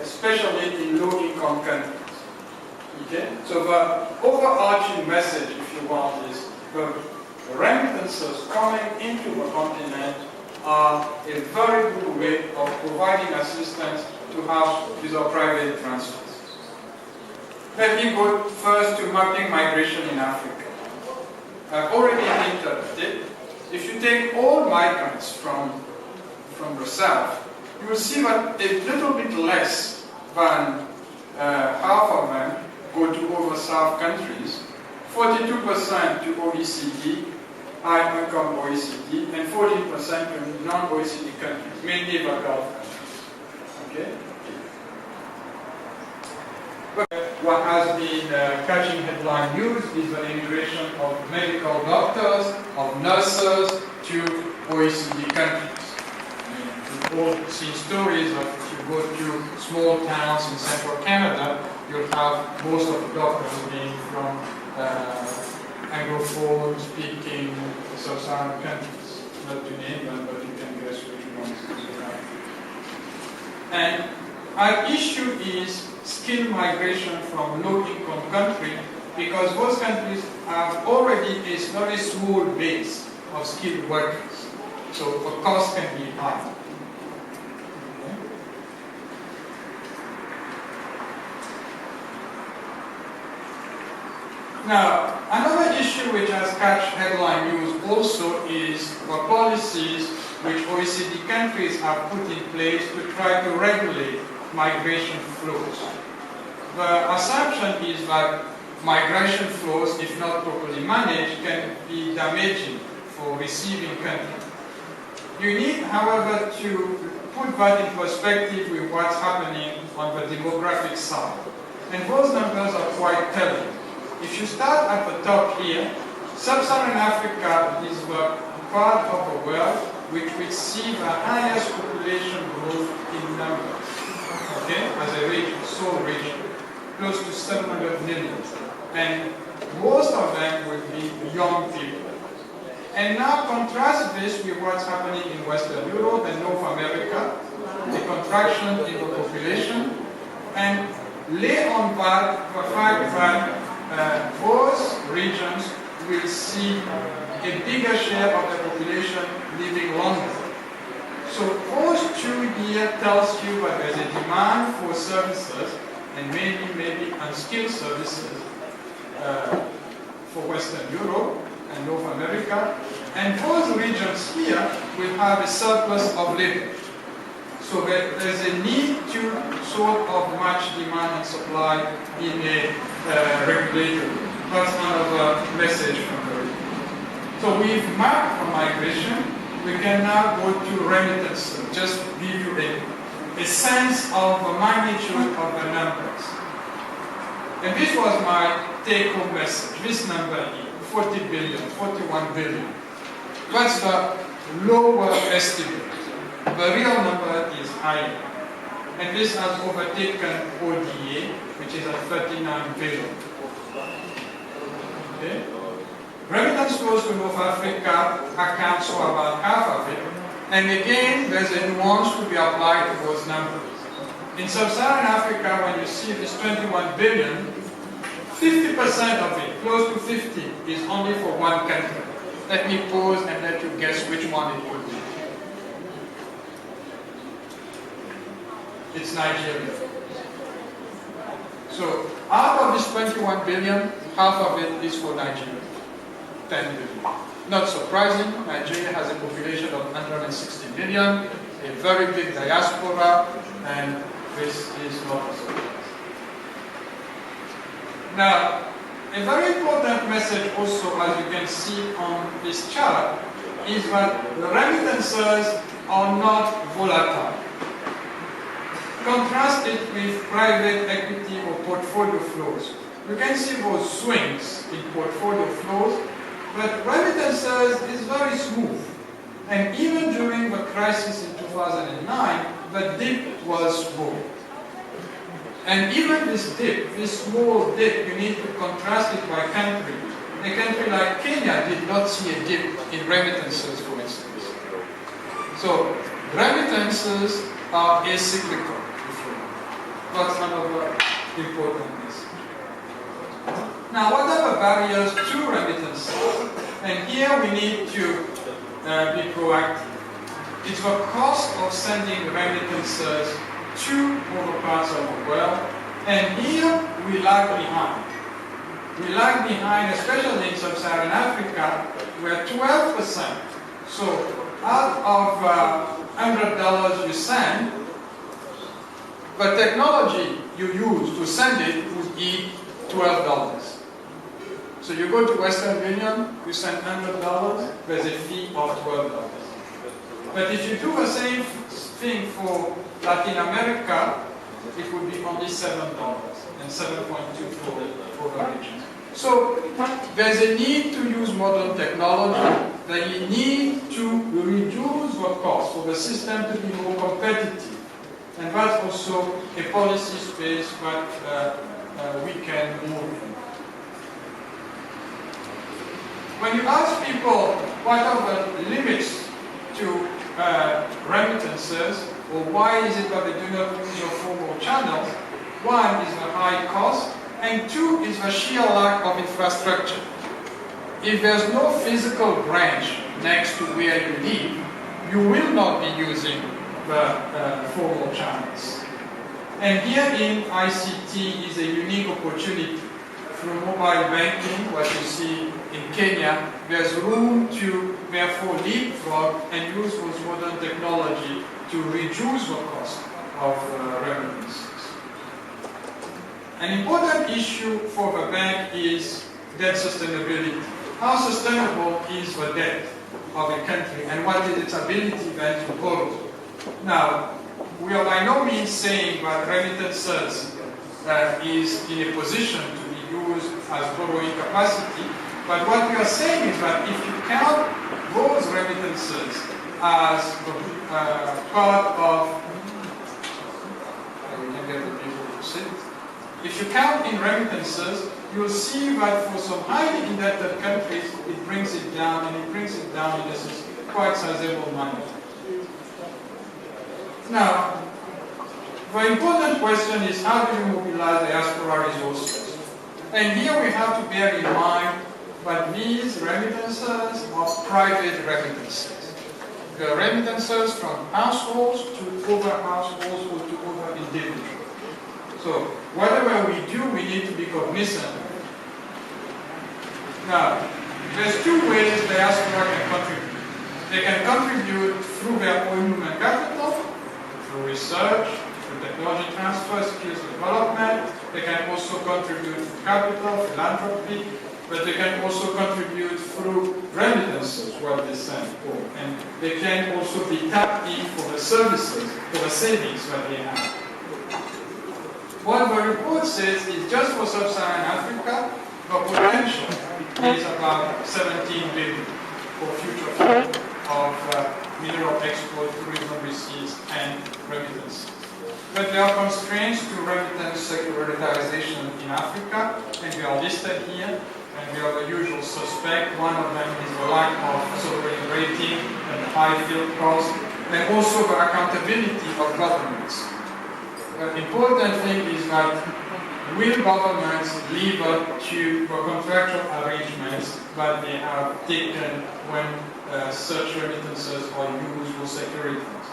especially in low-income countries. Okay? So the overarching message, if you want, is the remittances coming into the continent are a very good way of providing assistance to households. These are private transfers. Let me go first to mapping migration in Africa. I've already hinted at it. If you take all migrants from the south, you will see that a little bit less than half of them go to over south countries, 42% to OECD, high-income OECD, and 14% to non-OECD countries, mainly the Gulf countries. Okay? But what has been catching headline news is the immigration of medical doctors, of nurses to OECD countries. We've all seen stories of if you go to small towns in central Canada, you'll have most of the doctors being from Anglophone-speaking sub-Saharan countries. Not to name them, but you can guess which ones you have. And our issue is skill migration from low-income countries, because those countries have already a very small base of skilled workers. So the cost can be high. Now, another issue which has catch headline news also is the policies which OECD countries have put in place to try to regulate migration flows. The assumption is that migration flows, if not properly managed, can be damaging for receiving countries. You need, however, to put that in perspective with what's happening on the demographic side. And those numbers are quite telling. If you start at the top here, Sub-Saharan Africa is the part of the world which will see the highest population growth in numbers. Okay, as a region, sole region, close to 700 million. And most of them will be young people. And now contrast this with what's happening in Western Europe and North America, the contraction in the population, and lay on that the fact that those regions will see a bigger share of the population living longer. So those two here tells you that there's a demand for services, and maybe unskilled services for Western Europe and North America, and those regions here will have a surplus of labor. So there's a need to sort of match demand and supply in a regulator. That's another message from the region. So we've mapped the migration. We can now go to remittances, just give you a sense of the magnitude of the numbers. And this was my take-home message. This number here, 40 billion, 41 billion. That's the lower estimate. The real number is higher. And this has overtaken ODA, which is at 39 billion. Okay? Remittance flows to North Africa accounts for about half of it. And again, there's a nuance to be applied to those numbers. In Sub-Saharan Africa, when you see this 21 billion, 50% of it, close to 50, is only for one country. Let me pause and let you guess which one it could be. It's Nigeria. So out of this 21 billion, half of it is for Nigeria. 10 billion. Not surprising, Nigeria has a population of 160 million, a very big diaspora, and this is not a surprise. Now, a very important message also, as you can see on this chart, is that the remittances are not volatile. Contrast it with private equity or portfolio flows. You can see those swings in portfolio flows, but remittances is very smooth. And even during the crisis in 2009, the dip was small. And even this dip, this small dip, you need to contrast it by country. A country like Kenya did not see a dip in remittances, for instance. So remittances are acyclical. That's another important message. Now, what are the barriers to remittances? And here we need to be proactive. It's the cost of sending remittances to other parts of the world, and here we lag behind. We lag behind, especially in sub-Saharan Africa, where 12%, so out of $100 you send, the technology you use to send it would eat $12. So you go to Western Union, you send $100, there's a fee of $12. But if you do the same thing for Latin America, it would be only $7 and 7.2 for the region. So there's a need to use modern technology. That you need to reduce the cost for the system to be more competitive. And that's also a policy space that we can move in. When you ask people what are the limits to remittances, or why is it that they do not use your formal channels, one is the high cost, and two is the sheer lack of infrastructure. If there's no physical branch next to where you live, you will not be using the formal channels. And herein, ICT is a unique opportunity. Through mobile banking, what you see in Kenya, there's room to therefore leapfrog and use those modern technology to reduce the cost of remittances. An important issue for the bank is debt sustainability. How sustainable is the debt of a country, and what is its ability then to borrow? Now, we are by no means saying that remittances is in a position to be used as borrowing capacity, but what we are saying is that if you count those remittances as part of, we can get the people to sit. If you count in remittances, you'll see that for some highly indebted countries, it brings it down, and it brings it down in a quite sizable manner. Now, the important question is how do you mobilize diaspora resources? And here we have to bear in mind that these remittances are private remittances. They are remittances from households to other households or to other individuals. So whatever we do, we need to be cognizant. Now, there's two ways diaspora can contribute. They can contribute through their own human capital, through research, through technology transfer, skills development. They can also contribute through capital, philanthropy, but they can also contribute through remittances, what they send for. And they can also be tapped in for the services, for the savings that they have. What the report says is just for sub-Saharan Africa, the potential is about 17 billion for future flow of mineral export, tourism receipts, and remittances. But there are constraints to remittance secularization in Africa, and they are listed here, and we are the usual suspect. One of them is the lack of sovereign rating and high field costs, and also the accountability of governments. The important thing is that will governments live up to the contractual arrangements that they have taken when such remittances are used for security funds?